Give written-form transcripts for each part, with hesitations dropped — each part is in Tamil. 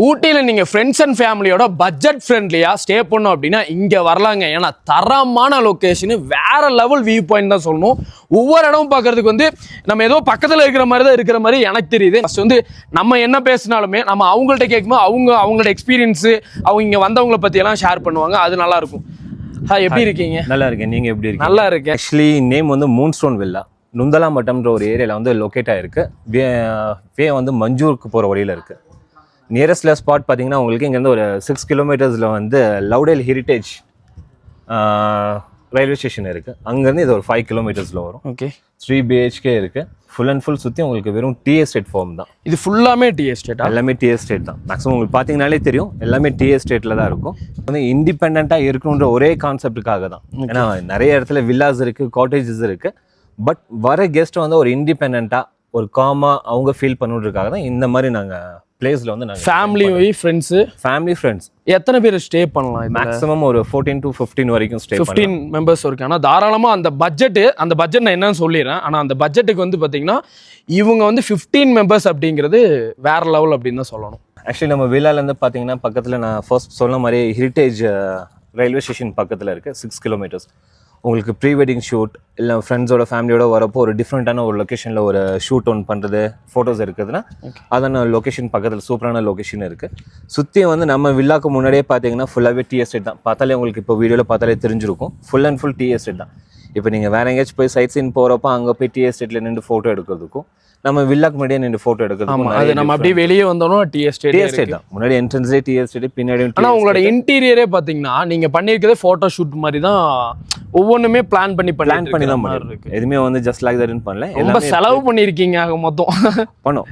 ஊட்டியில நீங்க ஃப்ரெண்ட்ஸ் அண்ட் ஃபேமிலியோட பட்ஜெட் ஃப்ரெண்ட்லியா ஸ்டே பண்ணோம் அப்படின்னா இங்க வரலாங்க. ஏன்னா தரமான லொகேஷன், வேற லெவல் வியூ பாயிண்ட் தான் சொல்லணும். ஒவ்வொரு இடமும் பார்க்கறதுக்கு வந்து நம்ம ஏதோ பக்கத்துல இருக்கிற மாதிரி தான் இருக்கிற மாதிரி எனக்கு தெரியுது. ஃபர்ஸ்ட் வந்து நம்ம என்ன பேசினாலுமே நம்ம அவங்கள்ட்ட கேட்கும்போது அவங்களோட எக்ஸ்பீரியன்ஸ், அவங்க இங்க வந்தவங்களை பத்தி எல்லாம் ஷேர் பண்ணுவாங்க. அது நல்லா இருக்கும். எப்படி இருக்கீங்க? நல்லா இருக்கேன். நீங்க எப்படி இருக்கீங்க? நல்லா இருக்கேன். ஆக்சுவலி நேம் வந்து மூன்ஸ்டோன் வில்லா, நுந்தலாம்பட்டம்ன்ற ஒரு ஏரியாவில் வந்து லொக்கேட் ஆயிருக்கு. வே வந்து மஞ்சூருக்கு போகிற வழியில் இருக்குது. நியரஸ்ட்ல ஸ்பாட் பார்த்தீங்கன்னா உங்களுக்கு இங்கேருந்து ஒரு 6 கிலோமீட்டர்ஸில் வந்து லவ்டேல் ஹெரிட்டேஜ் ரயில்வே ஸ்டேஷன் இருக்குது. அங்கேருந்து இது ஒரு 5 கிலோமீட்டர்ஸில் வரும். ஓகே, 3 BHK இருக்குது. ஃபுல் அண்ட் ஃபுல் சுற்றி உங்களுக்கு வெறும் டி எஸ்டேட் ஃபார்ம் தான். இது ஃபுல்லாமே டி எஸ்டேட்? எல்லாமே டி எஸ்டேட் தான். மேக்ஸிமம் உங்களுக்கு பார்த்தீங்கனாலே தெரியும், எல்லாமே டி எஸ்டேட்டில் தான் இருக்கும். வந்து இண்டிபெண்ட்டாக இருக்கணுன்ற ஒரே கான்செப்டுக்காக தான். ஏன்னா நிறைய இடத்துல வில்லாஸ் இருக்குது, காட்டேஜஸ் இருக்குது. பட் வர கெஸ்ட் வந்து ஒரு இண்டிபெண்ட்டாக ஒரு காமாக அவங்க ஃபீல் பண்ணுறதுக்காக தான் இந்த மாதிரி நாங்கள் பிளேஸில் வந்து நாங்கள் ஃபேமிலி ஃப்ரெண்ட்ஸ் எத்தனை பேர் ஸ்டே பண்ணலாம்? மேக்ஸிமம் ஒரு 14 to 15 வரைக்கும் ஸ்டே 15 மெம்பர்ஸ் இருக்கு. ஆனால் தாராளமாக அந்த பட்ஜெட் நான் என்னன்னு சொல்லிடுறேன். ஆனால் அந்த பட்ஜெட்டுக்கு வந்து பார்த்தீங்கன்னா இவங்க வந்து 15 மெம்பர்ஸ் அப்படிங்கிறது வேற லெவல் அப்படின்னு தான் சொல்லணும். ஆக்சுவலி நம்ம வில்லாலேருந்து பார்த்தீங்கன்னா பக்கத்தில் நான் ஃபர்ஸ்ட் சொன்ன மாதிரி ஹெரிட்டேஜ் ரயில்வே ஸ்டேஷன் பக்கத்தில் இருக்குது. 6 கிலோமீட்டர்ஸ். உங்களுக்கு ப்ரீ வெட்டிங் ஷூட் இல்லை ஃப்ரெண்ட்ஸோட ஃபேமிலியோட வரப்போ ஒரு டிஃப்ரெண்ட்டான ஒரு லொக்கேஷனில் ஒரு ஷூட் ஒன் பண்ணுறது, ஃபோட்டோஸ் இருக்குதுன்னா அதான லொக்கேஷன் பக்கத்தில் சூப்பரான லொக்கேஷன் இருக்குது. சுற்றி வந்து நம்ம வில்லாக்கு முன்னாடியே பார்த்தீங்கன்னா ஃபுல்லாகவே டி எஸ்டேட் தான். பார்த்தாலே உங்களுக்கு இப்போ வீடியோவில் பார்த்தாலே தெரிஞ்சிருக்கும், full and full tea estate தான். இப்போ நீங்கள் வேறு எங்கேயாச்சும் போய் சைட் சீன் போகிறப்போ அங்கே போய் டி எஸ்டேட்டில் நின்று ஃபோட்டோ எடுக்கிறதுக்கும் நம்ம வில்லாக்கு முன்னாடியே நின்று ஃபோட்டோ எடுக்கிறதுக்கும் அது நம்ம அப்படியே வெளியே வந்தோம் டி எஸ்டேட் தான். முன்னாடி என்ட்ரன்ஸ்லேயே டி எஸ்டேட், பின்னாடி. ஆனால் உங்களோட இன்டீரியரே பார்த்தீங்கன்னா நீங்கள் பண்ணியிருக்கிறதே ஃபோட்டோ ஷூட் மாதிரி தான். ஒவ்வொன்றுமே பிளான் பண்ணி தான் இருக்கு. எதுவுமே வந்து ஜஸ்ட் லைக் தட்னு பண்ணல. ரொம்ப செலவு பண்ணியிருக்கீங்க மொத்தம். பண்ணோம்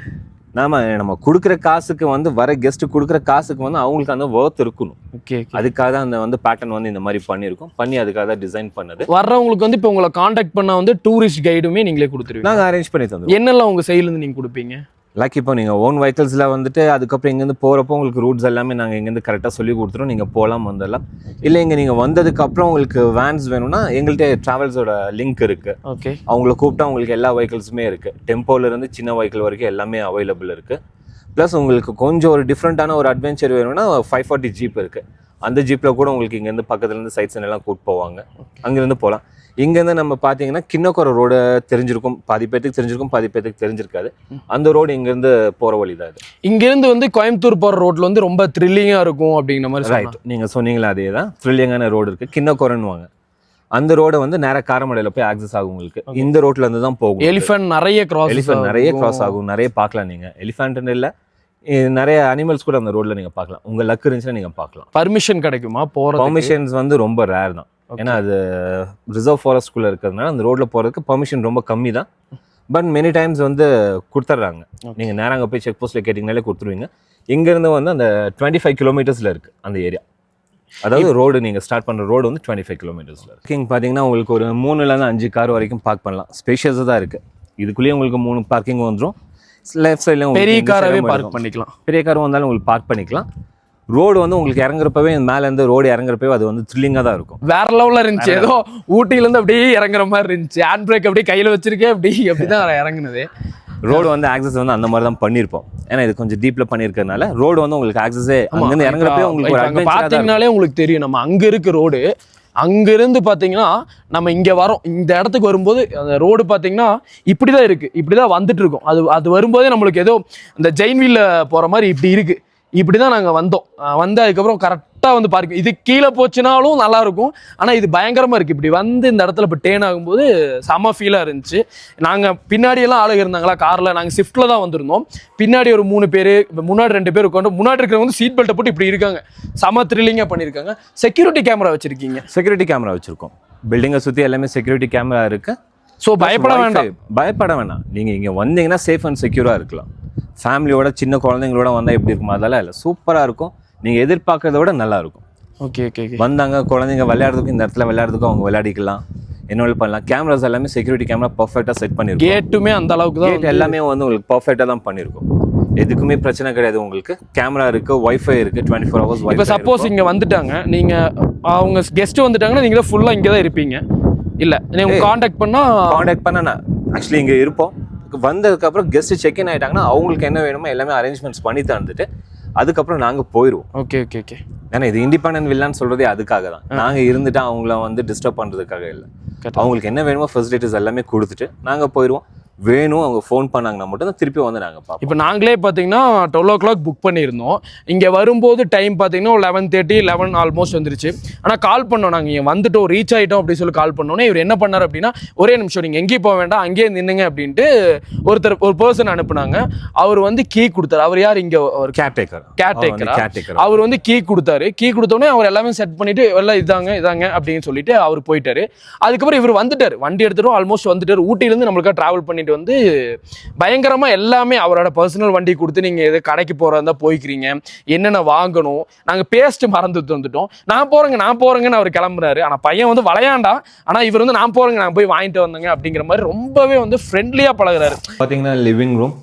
நம்ம கொடுக்குற காசுக்கு வந்து வர கெஸ்ட் கொடுக்குற காசுக்கு வந்து அவங்களுக்கு அந்த ஒர்த் இருக்கணும். ஓகே, அதுக்காக தான் அந்த வந்து பேட்டர்ன் வந்து இந்த மாதிரி பண்ணியிருக்கோம். பண்ணி அதுக்காக தான் டிசைன் பண்ணது. வர்றவங்களுக்கு வந்து இப்போ உங்களை காண்டாக்ட் பண்ணா வந்து டூரிஸ்ட் கைடுமே நீங்களே கொடுத்துருவீங்க? நாங்கள் அரேஞ்ச் பண்ணி தந்துடுவோம். என்னெல்லாம் உங்கள் சைட்லேருந்து நீங்கள் கொடுப்பீங்க? லைக் இப்போ நீங்கள் ஓன் வெஹிக்கிள்ஸில் வந்துட்டு அதுக்கப்புறம் இங்கேருந்து போகிறப்போ உங்களுக்கு ரூட்ஸ் எல்லாமே நாங்கள் இங்கேருந்து கரெக்டாக சொல்லி கொடுத்துருவோம். நீங்கள் போகலாம் வந்துடலாம். இல்லை இங்கே நீங்கள் வந்ததுக்கப்புறம் உங்களுக்கு வேன்ஸ் வேணும்னா எங்கள்கிட்ட ட்ராவல்ஸோட லிங்க் இருக்குது. ஓகே, அவங்கள கூப்பிட்டா உங்களுக்கு எல்லா வெஹிக்கிள்ஸுமே இருக்குது. டெம்போலேருந்து சின்ன வெஹிக்கிள் வரைக்கும் எல்லாமே அவைலபிள் இருக்குது. ப்ளஸ் உங்களுக்கு கொஞ்சம் ஒரு டிஃப்ரெண்ட்டான ஒரு அட்வென்ச்சர் வேணும்னா 540 ஜீப் இருக்குது. அந்த ஜீப்பில் கூட உங்களுக்கு இங்கேருந்து பக்கத்துலேருந்து சைட்ஸ் எல்லாம் கூப்பிட்டு போவாங்க. அங்கேருந்து போகலாம். இங்கேருந்து நம்ம பார்த்தீங்கன்னா கிண்ணக்கோரை ரோடு தெரிஞ்சிருக்கும், பாதி பேத்துக்கு தெரிஞ்சிருக்கும், பாதி பேத்துக்கு தெரிஞ்சிருக்காது. அந்த ரோடு இங்கேருந்து போகிற வழி தான் இது. இங்கேருந்து வந்து கோயம்புத்தூர் போகிற ரோட்டில் வந்து ரொம்ப த்ரில்லிங்காக இருக்கும் அப்படிங்கிற மாதிரி. ரைட், நீங்கள் சொன்னீங்களா, அதே தான். த்ரில்லிங்கான ரோடு இருக்குது, கிண்ணக்கோரைன்னு வாங்க. அந்த ரோடு வந்து நேராக காரமடையில் போய் ஆக்சஸ் ஆகும் உங்களுக்கு. இந்த ரோட்ல இருந்து தான் போகும். எலிஃபென்ட் நிறைய கிராஸ் ஆகும், நிறைய பார்க்கலாம். நீங்கள் எலிஃபென்ட்னு இல்லை, நிறைய அனிமல்ஸ் கூட அந்த ரோட்ல நீங்கள் பார்க்கலாம். உங்கள் லக் இருந்துச்சுன்னா நீங்கள் பார்க்கலாம். பர்மிஷன் கிடைக்குமா போகிற? பர்மிஷன்ஸ் வந்து ரொம்ப ரேர் தான். ஏன்னா அது ரிசர்வ் ஃபாரஸ்ட்குள்ளே இருக்கிறதுனால அந்த ரோட்டில் போகிறதுக்கு பர்மிஷன் ரொம்ப கம்மி தான். பட் மெனி டைம்ஸ் வந்து கொடுத்துட்றாங்க. நீங்கள் நேராக அங்கே போய் செக் போஸ்ட்டில் கேட்டிங்கனாலே கொடுத்துருவீங்க. இங்கேருந்து வந்து அந்த 25 கிலோமீட்டர்ஸில் இருக்குது அந்த ஏரியா. அதாவது ரோடு நீங்கள் ஸ்டார்ட் பண்ணுற ரோடு வந்து 25 கிலோமீட்டர்ஸில் இருக்குது. பார்க்கிங் பார்த்தீங்கன்னா உங்களுக்கு ஒரு 3லேருந்து 5 கார் வரைக்கும் பார்க் பண்ணலாம். ஸ்பேஷியஸாக தான் இருக்குது. இதுக்குள்ளேயே உங்களுக்கு 3 பார்க்கிங் வந்துடும். லெஃப்ட் சைட்லேயும் பெரிய காராகவே பார்க் பண்ணிக்கலாம். பெரிய கார் வந்தாலும் உங்களுக்கு பார்க் பண்ணிக்கலாம். ரோடு வந்து உங்களுக்கு இறங்குறப்பவே மேலேருந்து ரோடு இறங்குறப்பவே அது வந்து த்ரில்லிங்காக தான் இருக்கும். வேற லெவலில் இருந்துச்சு. ஏதோ ஊட்டியிலேருந்து அப்படியே இறங்குற மாதிரி இருந்துச்சு. ஹேண்ட் பிரேக் அப்படியே கையில் வச்சிருக்கேன், அப்படி தான் இறங்குனது. ரோடு வந்து ஆக்சஸ் வந்து அந்த மாதிரி தான் பண்ணியிருப்போம். ஏன்னா இது கொஞ்சம் டீப்ல பண்ணியிருக்கிறதுனால ரோடு வந்து உங்களுக்கு ஆக்சஸே அங்கேருந்து இறங்குறப்பவே உங்களுக்கு ஒரு அட்வென்ச்சர் பார்த்தீங்கனாலே உங்களுக்கு தெரியும். நம்ம அங்கே இருக்க ரோடு, அங்கேருந்து பார்த்தீங்கன்னா நம்ம இங்கே வரோம், இந்த இடத்துக்கு வரும்போது அந்த ரோடு பார்த்தீங்கன்னா இப்படி தான் இருக்குது, இப்படி தான் வந்துட்டு இருக்கோம். அது வரும்போதே நம்மளுக்கு ஏதோ இந்த ஜெயின்வீல்ல போகிற மாதிரி இப்படி இருக்குது. இப்படி தான் நாங்கள் வந்தோம். அதுக்கப்புறம் கரெக்டாக வந்து பார்க்க இது கீழே போச்சுனாலும் நல்லாயிருக்கும். ஆனால் இது பயங்கரமாக இருக்குது. இப்படி வந்து இந்த இடத்துல இப்போ டேன் ஆகும்போது செம ஃபீலாக இருந்துச்சு. நாங்கள் பின்னாடியெல்லாம் ஆளுங்க இருந்தாங்களா காரில், நாங்கள் ஷிஃப்ட்டில் தான் வந்திருந்தோம். பின்னாடி ஒரு 3 பேர், முன்னாடி 2 பேர் உட்காந்து, முன்னாடி இருக்கிறவங்க வந்து சீட் பெல்ட்டை போட்டு இப்படி இருக்காங்க. செம த்ரில்லிங்காக பண்ணியிருக்காங்க. செக்யூரிட்டி கேமரா வச்சுருக்கீங்க? செக்யூரிட்டி கேமரா வச்சுருக்கோம். பில்டிங்கை சுற்றி எல்லாமே செக்யூரிட்டி கேமரா இருக்குது. ஸோ பயப்பட வேண்டாம். நீங்கள் இங்கே வந்தீங்கன்னா சேஃப் அண்ட் செக்யூராக இருக்கலாம். ஃபேமிலியோட சின்ன குழந்தைங்களோட வந்தால் எப்படி இருக்கும் அதெல்லாம் இல்லை, சூப்பராக இருக்கும். நீங்கள் எதிர்பார்க்கறத விட நல்லா இருக்கும். ஓகே, வந்தாங்க குழந்தைங்க விளையாடுறதுக்கு, இந்த இடத்துல விளையாடுறதுக்கும் அவங்க விளையாடிக்கலாம், என்ன பண்ணலாம். கேமராஸ் எல்லாமே செக்யூரிட்டி கேமரா பர்ஃபெக்டாக செட் பண்ணிருக்கோம். கேட்டுமே அந்த அளவுக்கு தான், எல்லாமே வந்து உங்களுக்கு பர்ஃபெக்டாக தான் பண்ணியிருக்கோம். எதுக்குமே பிரச்சனை கிடையாது. உங்களுக்கு கேமரா இருக்குது, வைஃபை இருக்குது, 24 hours. இப்போ சப்போஸ் இங்கே வந்துட்டாங்க, நீங்கள் அவங்க கெஸ்ட் வந்துட்டாங்கன்னா நீங்கள் தான் ஃபுல்லாக இங்கே தான் இருப்பீங்க? இல்லை நீங்கள் காண்டாக்ட் பண்ணா ஆக்சுவலி இங்கே இருப்போம். வந்ததுக்கப்புறம் கெஸ்ட் செக்இன் ஆகிட்டாங்கன்னா அவங்களுக்கு என்ன வேணுமோ எல்லாமே அரேஞ்ச்மெண்ட்ஸ் பண்ணி தந்துட்டு அதுக்கப்புறம் நாங்க போயிடுவோம். Okay okay okay. ஏன்னா இது இண்டிபெண்டன்ட் வில்லான்னு சொல்றதே அதுக்காக தான். நாங்க இருந்துட்டு அவங்கள வந்து டிஸ்டர்ப் பண்றதுக்காக இல்லை. அவங்களுக்கு என்ன வேணுமோ ஃபர்ஸ்ட் டேட்டஸ் எல்லாமே கொடுத்துட்டு நாங்க போயிடுவோம். வேணும் அவங்க ஃபோன் பண்ணாங்கன்னா மட்டும் தான் திருப்பி வந்து நாங்கள் பார்ப்போம். இப்போ நாங்களே பார்த்தீங்கன்னா 12 o'clock புக் பண்ணியிருந்தோம். இங்கே வரும்போது டைம் பார்த்தீங்கன்னா 11:30 11 ஆல்மோஸ்ட் வந்துருச்சு. ஆனால் கால் பண்ணோம், நாங்கள் இங்கே வந்துட்டோம் ரீச் ஆகிட்டோம் அப்படின்னு சொல்லி கால் பண்ணோன்னே இவர் என்ன பண்ணார் அப்படின்னா, ஒரே நிமிஷம் நீங்கள் எங்கேயும் போக வேண்டாம் அங்கேயே நின்னுங்க அப்படின்ட்டு ஒரு பர்சன் அனுப்புனாங்க. அவர் வந்து கீ கொடுத்தாரு. அவர் யார் இங்கே ஒரு கேர்டேக்கர். அவர் வந்து கீ கொடுத்தாரு. கீ கொடுத்தோடனே அவர் எல்லாமே செட் பண்ணிட்டு எல்லாம் இதாங்க அப்படின்னு சொல்லிட்டு அவர் போயிட்டாரு. அதுக்கப்புறம் இவர் வந்துட்டார், வண்டி எடுத்துட்டோம், ஆல்மோஸ்ட் வந்துட்டார். ஊட்டியிலேருந்து நம்மளுக்காக ட்ராவல் பண்ணிட்டு வந்து பயங்கரமா எல்லாமே அவரோட பர்சனல் வண்டி கொடுத்து நீங்க எது கடைக்கு போறதா இருந்தா போய்க்கிறீங்க, என்னென்ன வாங்கணும், நாங்க பேஸ்ட் மறந்துட்டு வந்துட்டோம், நான் போறேங்கன்னு அவர் கிளம்புறாரு. ஆனா பையன் வந்து விளையாண்டா, ஆனா இவர் வந்து நான் போறேங்க நான் போய் வாங்கிட்டு வந்தேங்க அப்படிங்கிற மாதிரி ரொம்பவே வந்து ஃப்ரெண்ட்லியா பழகுறாரு. பாத்தீங்கன்னா லிவிங் ரூம்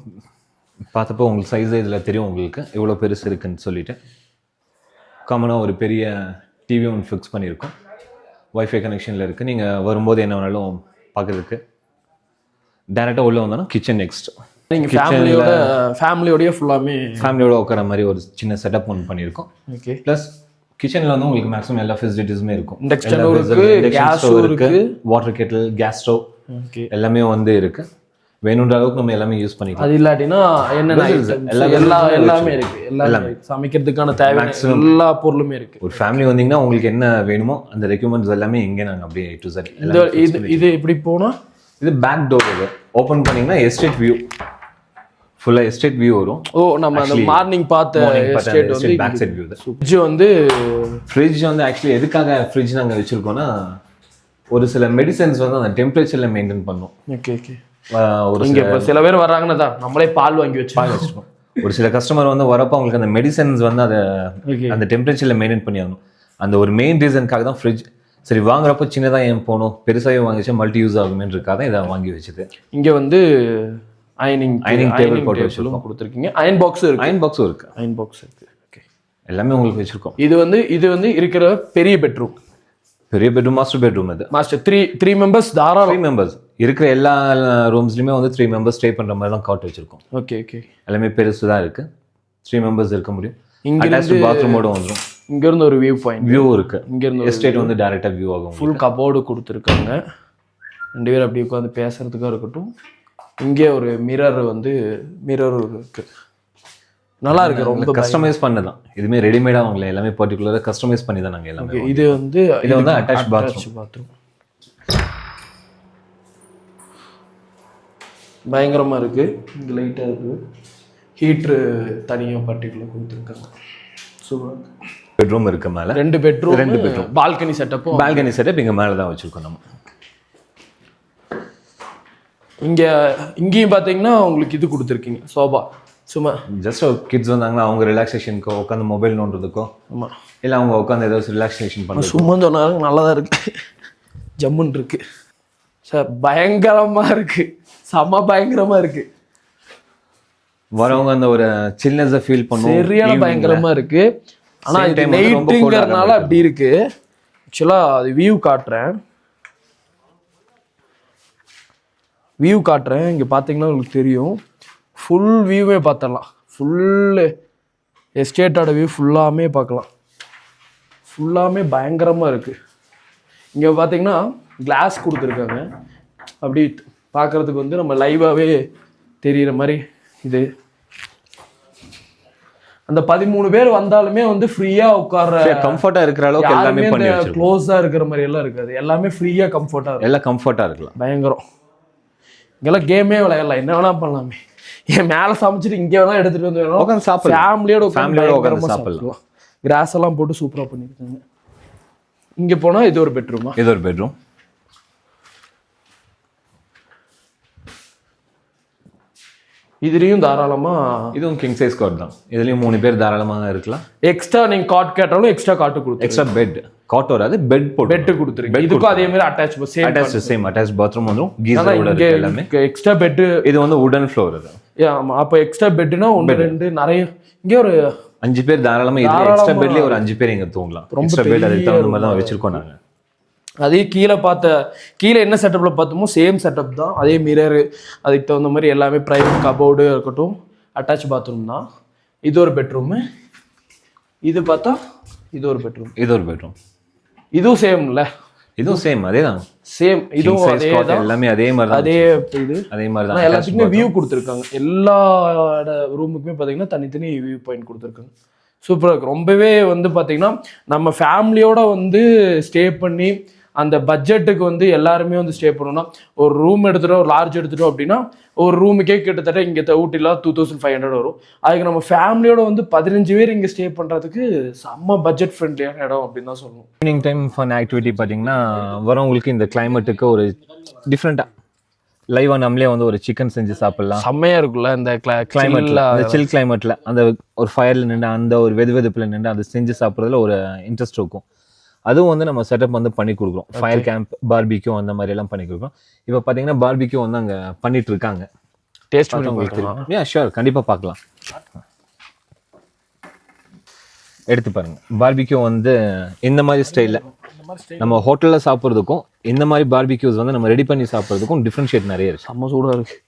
பார்த்தப்போ உங்களுக்கு சைஸ் இதில் தெரியும் உங்களுக்கு எவ்வளோ பெருசு இருக்குன்னு சொல்லிட்டு. காமனாக ஒரு பெரிய டிவி ஒன்று ஃபிக்ஸ் பண்ணியிருக்கோம், வைஃபை கனெக்ஷனில் இருக்குது. நீங்கள் வரும்போது என்ன வேணாலும் பார்க்குறதுக்கு. டேரெக்டாக உள்ளே வந்தோன்னா கிச்சன் நெக்ஸ்ட். நீங்கள் ஃபேமிலியோட உட்கார மாதிரி ஒரு சின்ன செட்டப் ஒன்று பண்ணியிருக்கோம். ஓகே. ப்ளஸ் கிச்சனில் வந்து உங்களுக்கு மேக்ஸிமம் எல்லா ஃபெசிலிட்டிஸுமே இருக்கும். வாட்டர் கெட்டில், கேஸ் ஸ்டவ் எல்லாமே வந்து இருக்கு. வேணுன்ற அளவுக்கு நம்ம எல்லாமே யூஸ் பண்ணிக்கலாம். அது இல்லாட்டினா எல்லாமே இருக்கு. எல்லாமே சமைக்கிறதுக்கான தேவையான எல்லா பொருளுமே இருக்கு. ஒரு ஃபேமிலி வந்தீங்கன்னா உங்களுக்கு என்ன வேணுமோ அந்த ரெக்யூர்மெண்ட்ஸ் எல்லாமே இங்கே நாங்கள் அப்படியே டு செட். இது எப்படி போனால் இது பேக் டோர். இது ஓப்பன் பண்ணீங்கன்னா எஸ்டேட் வியூ, ஃபுல்லா எஸ்டேட் வியூ வரும். ஓ, நம்ம அந்த மார்னிங் பார்த்த எஸ்டேட் வந்து பேக் சைடு வியூ. ஃப்ரிட்ஜ் வந்து ஆக்சுவலி எதுக்காக ஃப்ரிட்ஜ் நாங்க வச்சிருக்கோம்னா, ஒரு சில மெடிசன்ஸ் வந்து அந்த டெம்பரேச்சர்ல மெயின்டைன் பண்ணும். Okay okay. ஒரு சில பேர் வர்றாங்கன்னா தான் நம்மளே பால் வாங்கி வச்சிருக்கோம். ஒரு சில கஸ்டமர் வந்து வரப்போ அவங்களுக்கு அந்த மெடிசன்ஸ் வந்து அதை அந்த டெம்பரேச்சர்ல மெயின்டைன் பண்ணி ஆகணும். அந்த ஒரு மெயின் ரீசனுக்காக தான் ஃப்ரிட்ஜ். சரி, வாங்குறப்போ சின்னதாக ஏன் போகணும், பெருசாகவே வாங்கிச்சா மல்டி யூஸ் ஆகுமேன்றக்காக இதை வாங்கி வச்சுது. இங்கே வந்து அயனிங் டேபிள் போட்டு வச்சுருக்கோம், கொடுத்துருக்கீங்க. அயன் பாக்ஸும் இருக்கு. ஓகே, எல்லாமே உங்களுக்கு வச்சிருக்கோம். இது வந்து இருக்கிற பெரிய பெட்ரூம், மாஸ்டர் பெட்ரூம். இது மாஸ்டர் 3 மெம்பர்ஸ் தாராளம். 3 மெம்பர்ஸ் இருக்கிற எல்லா ரூம்ஸ்லையுமே வந்து 3 மெம்பர்ஸ் ஸ்டே பண்ணுற மாதிரி தான் காட் வச்சிருக்கோம். Okay okay. எல்லாமே பெருசு தான் இருக்கு. 3 மெம்பர்ஸ் இருக்க முடியும். இங்கே பாத்ரூமோட வந்துடும். இங்க இருந்து ஒரு வியூ இருக்கு. இங்க இருந்து எஸ்டேட் வந்து டைரக்டா வியூ ஆகும். ஃபுல் கபோர்டு கொடுத்துருக்காங்க. 2 பேர் அப்படி உட்காந்து பேசுறதுக்காக இருக்கட்டும். இங்கே ஒரு மிரர் இருக்கு. நல்லா இருக்கு. ரொம்ப கஸ்டமைஸ் பண்ணதான். இதுமே ரெடிமேடா வாங்கல, எல்லாமே பர்టిక్యులரா கஸ்டமைஸ் பண்ணி தான் நாங்க எல்லாமே. இது வந்து அட்டாச் பாத்ரூம். பயங்கரமா இருக்கு. இங்க லைட்டா இருக்கு. ஹீட்டர் தனியா பர்టిక్యులரா கொடுத்துருக்காங்க. சூப்பரா. பெட்ரூம் இருக்கு மேல. 2 பெட்ரூம். பால்கனி செட்டப் இங்க மேல தான் வச்சிருக்கோம் நம்ம. இங்கேயும் பாத்தீங்கன்னா உங்களுக்கு இது கொடுத்துருக்கீங்க, சோபா. சும்மா ஜஸ்ட் கிட்ஸ் வந்தாங்கன்னா அவங்க ரிலாக்ஸேஷனுக்கோ உட்காந்து மொபைல் நோண்டுறதுக்கோ, இல்லை அவங்க உட்காந்து ஏதாவது ரிலாக்ஸேஷன் பண்ண சும்மா சொன்னாங்க. நல்லா தான் இருக்கு, ஜம்முன்னு இருக்கு சார். பயங்கரமா இருக்கு, செம்ம பயங்கரமா இருக்கு. வரவங்க அந்த ஒரு சில்னஸை ஃபீல் பண்ணும். சரியான பயங்கரமா இருக்கு. ஆனா இது நைட்டுங்கிறதுனால அப்படி இருக்கு. ஆக்சுவலா அது வியூ காட்டுறேன். இங்க பாத்தீங்கன்னா உங்களுக்கு தெரியும், ஃபுல் வியூவே பார்த்துடலாம். ஃபுல்லு எஸ்டேட்டோட வியூ ஃபுல்லாமே பார்க்கலாம். ஃபுல்லாமே பயங்கரமா இருக்கு. இங்க பாத்தீங்கன்னா கிளாஸ் கொடுத்துருக்காங்க. அப்படி பார்க்கறதுக்கு வந்து நம்ம லைவாவே தெரியுற மாதிரி. இது அந்த 13 பேர் வந்தாலுமே வந்து ஃப்ரீயா உட்கார்ற, கம்ஃபர்ட்டா இருக்கிற அளவுக்கு எல்லாமே பண்ணி வச்சிருக்கோம். க்ளோஸா இருக்கிற மாதிரி எல்லாம் இருக்காது. எல்லாமே ஃப்ரீயா கம்ஃபர்ட்டா இருக்கும். எல்லாம் கம்ஃபர்ட்டா இருக்கலாம். பயங்கரம். இங்கெல்லாம் கேமே விளையாடலாம், என்ன வேணா பண்ணலாமே. ஏன் மேல சமைச்சிட்டு இங்க வேணா எடுத்துட்டு வந்து உட்காந்து சாப்பிடலாம். ஃபேமிலியோட உட்காந்து சாப்பிடலாம். கிராஸ் எல்லாம் போட்டு சூப்பரா பண்ணிருக்காங்க. இங்க போனா இது ஒரு பெட்ரூம். இதுலயும் தாராளமா, இதுவும் கிங் சைஸ் காட் தான். இதுலயும் 3 பேர் தாராளமா இருக்கலாம். எக்ஸ்ட்ரா நீங்க காட் கேட்டாலும் எக்ஸ்ட்ரா காட் கொடுத்து, எக்ஸ்ட்ரா பெட் காட் வராது, பெட் கொடுத்துருங்க. இதுக்கும் அதே மாதிரி அட்டாச் பாத்ரூம் வந்துரும். கீசரோட இருக்கு எல்லாமே. Extra bed. இது வந்து வுடன் ஃப்ளோர். இது ஆமா. அப்ப எக்ஸ்ட்ரா பெட்னா 1 2 நிறைய. இங்க ஒரு 5 பேர் தாராளமா. இது எக்ஸ்ட்ரா பெட்லயே ஒரு 5 பேர் இங்க தூங்கலாம். எக்ஸ்ட்ரா பெட் அதுக்கு தகுந்த மாதிரி தான் வச்சிருக்கோம் நாங்க. அதே கீழே என்ன செட்டப்ல பார்த்தோமோ சேம் செட்டப் தான். அதே மிரர், அதுக்கு தகுந்த மாதிரி எல்லாமே பிரைவேட் கபோர்டு இருக்கட்டும், அட்டாச் பாத்ரூம் தான். இது ஒரு பெட்ரூமு. இது பார்த்தா இது ஒரு பெட்ரூம். இது ஒரு பெட்ரூம். இதுவும் சேம்ல. இதுவும் சேம் அதே தான். சேம் இதுவும் அதே தான். எல்லாமே அதே மாதிரி தான். அதே இது அதே மாதிரி தான். எல்லாத்துக்குமே வியூ கொடுத்துருக்காங்க. எல்லா ரூமுக்குமே பார்த்தீங்கன்னா தனித்தனி வியூ பாயிண்ட் கொடுத்துருக்காங்க. சூப்பராக இருக்கு. ரொம்பவே வந்து பார்த்தீங்கன்னா நம்ம ஃபேமிலியோட வந்து ஸ்டே பண்ணி அந்த பட்ஜெட்டுக்கு வந்து எல்லாருமே வந்து ஸ்டே பண்ணணும்னா ஒரு ரூம் எடுத்துட்டோம், ஒரு லார்ஜ் எடுத்துட்டோம் அப்படின்னா ஒரு ரூமுக்கே கிட்டத்தட்ட இங்கே ஊட்டில 2500 வரும். அதுக்கு நம்ம ஃபேமிலியோட வந்து 15 பேர் இங்கே ஸ்டே பண்ணுறதுக்கு செம்ம பட்ஜெட் ஃப்ரெண்ட்லியான இடம் அப்படின்னு தான் சொல்லணும். ஈவினிங் டைம் ஃபன் ஆக்டிவிட்டி பார்த்தீங்கன்னா வரவங்களுக்கு இந்த கிளைமேட்டுக்கு ஒரு டிஃப்ரெண்ட்டாக லைவா நம்மளே வந்து ஒரு சிக்கன் செஞ்சு சாப்பிடலாம். செம்மையா இருக்குல்ல இந்த கிளைமேட்ல, அந்த சில் கிளைமேட்ல அந்த ஒரு ஃபயர்ல நின்று அந்த ஒரு வெதுவெதுப்புல நின்று அதை செஞ்சு சாப்பிட்றதுல ஒரு இன்ட்ரெஸ்ட் இருக்கும். அதுவும் வந்து நம்ம செட்டப் வந்து பண்ணி கொடுக்குறோம். ஃபயர் கேம்ப், பார்பிக்யூ அந்த மாதிரி எல்லாம் பண்ணி கொடுக்குறோம். இப்போ பார்த்தீங்கன்னா பார்பிக்யூ வந்து அங்கே பண்ணிட்டு இருக்காங்க. டேஸ்ட் பண்ணி உங்களுக்கு ஷூர் கண்டிப்பாக பார்க்கலாம். எடுத்து பாருங்க. பார்பிக்யூ வந்து இந்த மாதிரி ஸ்டைலில் நம்ம ஹோட்டலில் சாப்பிட்றதுக்கும் இந்த மாதிரி பார்பிக்யூஸ் வந்து நம்ம ரெடி பண்ணி சாப்பிட்றதுக்கும் டிஃப்ரென்ஷியேட் நிறைய இருக்கு. செம்ம சூடாக இருக்கு.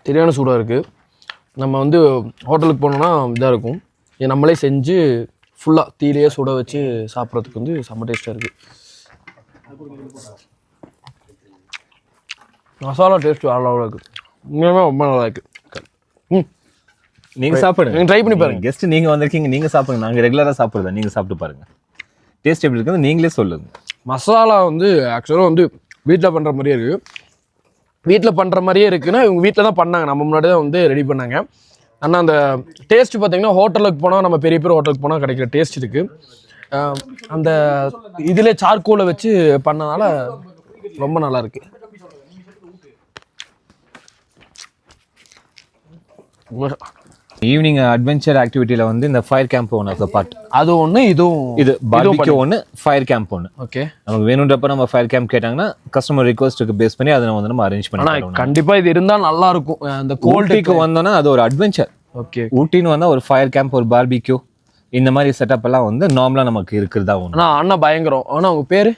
சரியான சூடாக இருக்குது. நம்ம வந்து ஹோட்டலுக்கு போனோம்னா இதாக இருக்கும். இது நம்மளே செஞ்சு ஃபுல்லாக தீலையே சுட வச்சு சாப்பிட்றதுக்கு வந்து செம்ம டேஸ்ட்டாக இருக்குது. மசாலா டேஸ்ட் வேறு இருக்குது. உண்மையுமே ரொம்ப நல்லா இருக்குது. நீங்கள் சாப்பிடுங்க, நீங்கள் ட்ரை பண்ணி பாருங்கள். கெஸ்ட் நீங்கள் வந்திருக்கீங்க, நீங்கள் சாப்பிடுங்க. நாங்கள் ரெகுலராக சாப்பிட்றதா நீங்கள் சாப்பிட்டு பாருங்கள். டேஸ்ட் எப்படி இருக்குது நீங்களே சொல்லுங்கள். மசாலா வந்து ஆக்சுவலாக வந்து வீட்டில் பண்ணுற மாதிரியே இருக்குது. வீட்டில் பண்ணுற மாதிரியே இருக்குன்னா இவங்க வீட்டில் தான் பண்ணாங்க, நம்ம முன்னாடி தான் வந்து ரெடி பண்ணாங்க. ஆனால் அந்த டேஸ்ட் பார்த்தீங்கன்னா ஹோட்டலுக்கு போனால், நம்ம பெரிய பெரிய ஹோட்டலுக்கு போனால் கிடைக்கிற டேஸ்ட் இருக்குது. அந்த இதில் சார்கோலை வச்சு பண்ணனால ரொம்ப நல்லா இருக்கு. ஈவினிங் அட்வென்ச்சர் ஆக்டிவிட்டியில் வந்து இந்த fire camp one of the part. அது ஒன்று, இதுவும் இது பார்பிக்யூ ஒன்று, ஃபயர் கேம்ப் ஒன்று. ஓகே, நமக்கு வேணுன்றப்ப நம்ம ஃபயர் கேம்ப் கேட்டாங்கன்னா கஸ்டமர் ரிக்வஸ்ட்டுக்கு பேஸ் பண்ணி அதை வந்து நம்ம அரேஞ்ச் பண்ணி. கண்டிப்பாக இது இருந்தால் நல்லா இருக்கும். அந்த கோல்டுக்கு வந்தோன்னா அது ஒரு அட்வென்ச்சர். ஓகே, ஊட்டின்னு வந்தால் ஒரு ஃபயர் கேம்ப், ஒரு பார்பிக்யூ, இந்த மாதிரி செட்டப் எல்லாம் வந்து நார்மலாக நமக்கு இருக்கிறதா ஒன்று. அண்ணா பயங்கரம். ஆனால் உங்கள் பேர்?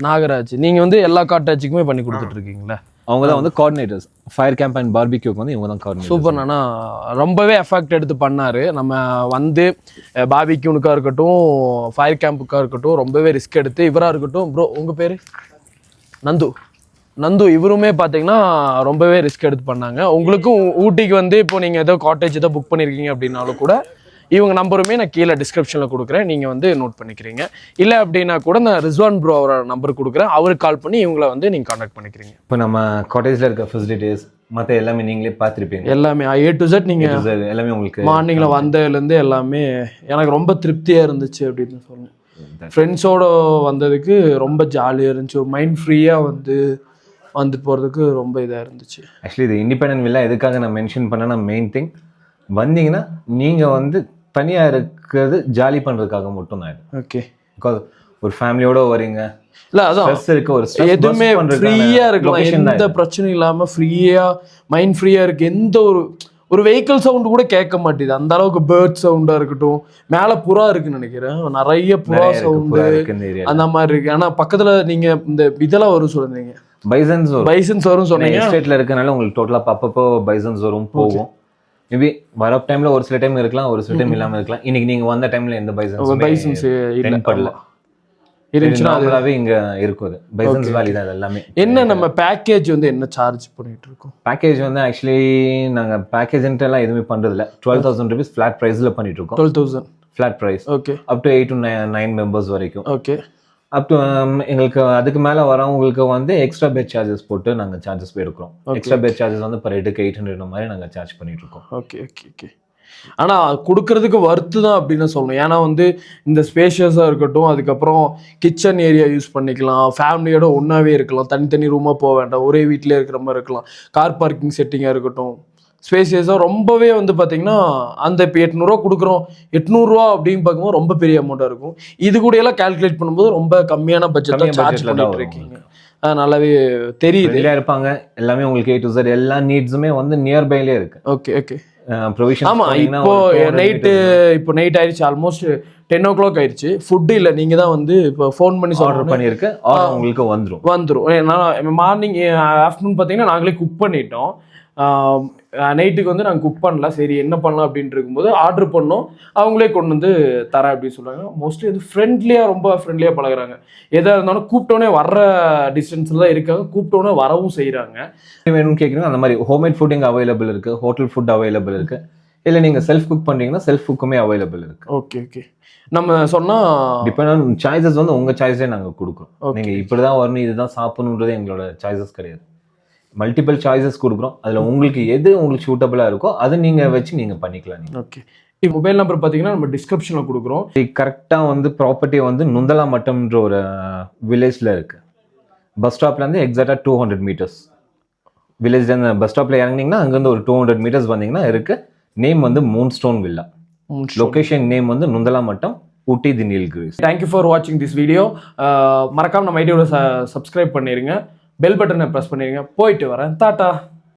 நாகராஜ். நீங்கள் வந்து எல்லா காட்டாச்சுக்குமே பண்ணி கொடுத்துட்டு இருக்கீங்களா? அவங்க தான் வந்து கோஆர்டினேட்டர்ஸ். ஃபயர் கேம்ப் அண்ட் பார்பிக்யூக்கு வந்து இவங்க தான் கோஆர்டினேட்டர். சூப்பர் அண்ணா. ரொம்பவே எஃபெக்ட் எடுத்து பண்ணார். நம்ம வந்து பார்பிக்யூனுக்காக இருக்கட்டும், ஃபயர் கேம்புக்காக இருக்கட்டும், ரொம்பவே ரிஸ்க் எடுத்து. இவராக இருக்கட்டும், ப்ரோ உங்கள் பேர்? நந்து. இவருமே பார்த்தீங்கன்னா ரொம்பவே ரிஸ்க் எடுத்து பண்ணாங்க. உங்களுக்கும் ஊட்டிக்கு வந்து இப்போ நீங்கள் ஏதோ காட்டேஜ் ஏதோ புக் பண்ணியிருக்கீங்க அப்படின்னாலும் கூட இவங்க நம்பருமே நான் கீழே டிஸ்கிரிப்ஷனில் கொடுக்குறேன், நீங்கள் வந்து நோட் பண்ணிக்கிறீங்க. இல்லை அப்படின்னா கூட நான் ரிஸ்வான் ப்ரோ அவரோட நம்பர் கொடுக்குறேன், அவருக்கு கால் பண்ணி இவங்களை வந்து நீங்கள் கான்டாக்ட் பண்ணிக்கிறீங்க. இப்போ நம்ம காட்டேஜில் இருக்க ஃபெசிலிட்டிஸ் மற்ற எல்லாமே நீங்களே பார்த்துருப்பீங்க. எல்லாமே A to Z நீங்கள் எல்லாமே உங்களுக்கு மார்னிங்கில் வந்ததுலேருந்து எல்லாமே எனக்கு ரொம்ப திருப்தியாக இருந்துச்சு அப்படின்னு சொல்லணும். ஃப்ரெண்ட்ஸோடு வந்ததுக்கு ரொம்ப ஜாலியாக இருந்துச்சு. ஒரு மைண்ட் ஃப்ரீயாக வந்துட்டு போகிறதுக்கு ரொம்ப இதாக இருந்துச்சு. ஆக்சுவலி இது இண்டிபெண்டன்ட் வில்லா எதுக்காக நான் மென்ஷன் பண்ணேன்னா, மெயின் திங் வந்தீங்கன்னா நீங்கள் வந்து தனியாக இருக்கிறது ஜாலி பண்ணுறதுக்காக மட்டும் தான். ஓகே, பிகாஸ் ஒரு ஃபேமிலியோட வரீங்க, இல்லை அதான் இருக்கு, ஒரு எதுவுமே ஃப்ரீயாக இருக்கலாம், எந்த பிரச்சனையும் இல்லாமல் ஃப்ரீயாக மைண்ட் ஃப்ரீயாக இருக்குது. எந்த ஒரு வெஹிக்கிள் சவுண்டு கூட கேட்க மாட்டேது. அந்த அளவுக்கு பேர்ட் சவுண்டாக இருக்கட்டும், மேலே புறா இருக்குன்னு நினைக்கிறேன், நிறைய புறா சவுண்டு அந்த மாதிரி இருக்கு. ஆனால் பக்கத்தில் நீங்கள் இந்த இதெல்லாம் வரும் சொல்லுறீங்க, பைசன்ஸ் வரும் சொன்னீங்க. எஸ்டேட்டில் இருக்கனால உங்களுக்கு டோட்டலாக அப்பப்போ பைசன்ஸ் வரும் போகும். மேபி வர டைம்ல ஒரு சில டைம் இருக்கலாம், ஒரு சில டைம் இல்லாம இருக்கலாம். இன்னைக்கு நீங்க வந்த டைம்ல எந்த பைசன்ஸ் இல்ல இருந்துச்சுன்னா அதுவே இங்க இருக்குது. பைசன்ஸ் வேலி தான் எல்லாமே. என்ன நம்ம பேக்கேஜ் வந்து என்ன சார்ஜ் பண்ணிட்டு இருக்கோம்? பேக்கேஜ் வந்து ஆக்சுவலி நாங்க பேக்கேஜ்ன்ட்டு எல்லாம் எதுவுமே பண்றது இல்ல. 12,000 rupees ஃபிளாட் பிரைஸ்ல பண்ணிட்டு இருக்கோம். 12,000 flat price. Okay, up to 8 to 9 members வரைக்கும். ஓகே, அப் டு எங்களுக்கு அதுக்கு மேலே வரவங்களுக்கு வந்து எக்ஸ்ட்ரா பெட் சார்ஜஸ் போட்டு நாங்கள் சார்ஜஸ் எடுக்கிறோம். எக்ஸ்ட்ரா பெட் சார்ஜஸ் வந்து பர் ஹெட்டுக்கு 800 மாதிரி நாங்கள் சார்ஜ் பண்ணிட்டு இருக்கோம். Okay okay okay. ஆனால் கொடுக்கறதுக்கு வர்த்து தான் அப்படின்னு சொல்லணும். ஏன்னா வந்து இந்த ஸ்பேஷியஸாக இருக்கட்டும், அதுக்கப்புறம் கிச்சன் ஏரியா யூஸ் பண்ணிக்கலாம், ஃபேமிலியோட ஒன்றாவே இருக்கலாம், தனித்தனி ரூமாக போக வேண்டாம், ஒரே வீட்டிலே இருக்கிற மாதிரி இருக்கலாம், கார் பார்க்கிங் செட்டிங்காக இருக்கட்டும், ஸ்பேசியஸாக ரொம்பவே வந்து பார்த்தீங்கன்னா அந்த இப்போ 800 கொடுக்குறோம், 800 அப்படின்னு பார்க்கும்போது ரொம்ப பெரிய அமௌண்ட்டாக இருக்கும். இது கூட எல்லாம் கால்குலேட் பண்ணும்போது ரொம்ப கம்மியான பட்ஜெட்டில் சார்ஜ் பண்ணிட்டு இருக்கீங்க. நல்லாவே தெரியுது. இருப்பாங்க எல்லாமே உங்களுக்கு A to Z எல்லா நீட்ஸுமே வந்து நியர்பைலே இருக்கு. Okay okay. ப்ரொவிஷன். ஆமாம், இப்போ நைட் ஆயிடுச்சு, ஆல்மோஸ்ட் 10 o'clock ஆயிடுச்சு, ஃபுட்டு இல்லை, நீங்கள் தான் வந்து இப்போ ஃபோன் பண்ணி ஆர்டர் பண்ணியிருக்கு, ஆர்டர் உங்களுக்கு வந்துடும். நான் மார்னிங் ஆஃப்டர்நூன் பார்த்தீங்கன்னா நாங்களே குக் பண்ணிட்டோம். நைட்டுக்கு வந்து நாங்கள் குக் பண்ணல, சரி என்ன பண்ணலாம் அப்படின்ட்டு இருக்கும்போது ஆர்டர் பண்ணோம், அவங்களே கொண்டு வந்து தரேன் அப்படின்னு சொல்லுவாங்க. மோஸ்ட்லி வந்து ரொம்ப ஃப்ரெண்ட்லியாக பழகுறாங்க. எதாக இருந்தாலும் கூப்பிட்டோன்னே வர்ற டிஸ்டன்ஸில் தான் இருக்காங்க, கூப்பிட்டோன்னே வரவும் செய்கிறாங்க. வேணும்னு கேட்குறீங்க, அந்த மாதிரி ஹோம்மேட் ஃபுட் இங்கே அவைலபிள் இருக்குது, ஹோட்டல் ஃபுட் அவைலபிள் இருக்குது, இல்லை நீங்கள் செல்ஃப் குக் பண்ணுறீங்கன்னா செல்ஃப் குக்குமே அவைலபிள் இருக்குது. ஓகே நம்ம சொன்னால் டிபெண்ட் ஆன் சாய்ஸஸ் வந்து உங்கள் சாய்ஸே நாங்கள் கொடுக்குறோம். நீங்கள் இப்படி தான் வரணும், இதுதான் சாப்பிடணுன்றது எங்களோட சாய்ஸஸ் கிடையாது. மல்டிபிள் சாய்ஸஸ் கொடுக்குறோம், அதில் உங்களுக்கு எது உங்களுக்கு சூட்டபிளாக இருக்கோ அதை நீங்கள் வச்சு நீங்கள் பண்ணிக்கலாம். ஓகே, மொபைல் நம்பர் பார்த்தீங்கன்னா நம்ம டிஸ்கிரிப்ஷனில் கொடுக்குறோம். கரெக்டாக வந்து ப்ராப்பர்ட்டி வந்து நுந்தலா மட்டம்ன்ற ஒரு வில்லேஜில் இருக்குது. பஸ் ஸ்டாப்லேருந்து எக்ஸாக்டாக 200 meters. வில்லேஜ்லேருந்து பஸ் ஸ்டாப்பில் இறங்கினீங்கன்னா அங்கேருந்து ஒரு 200 meters வந்தீங்கன்னா இருக்குது. நேம் வந்து மூன்ஸ்டோன் வில்லா. லொகேஷன் நேம் வந்து நுந்தலா மட்டம், ஊட்டி தி நீல்கிரிஸ். தேங்க்யூ ஃபார் வாட்சிங் திஸ் வீடியோ. மறக்காம நம்ம ஐடியோட சப்ஸ்கிரைப் பண்ணிடுங்க, பெல் பட்டனை ப்ரெஸ் பண்ணிடுங்க. போயிட்டு வரேன், டாடா.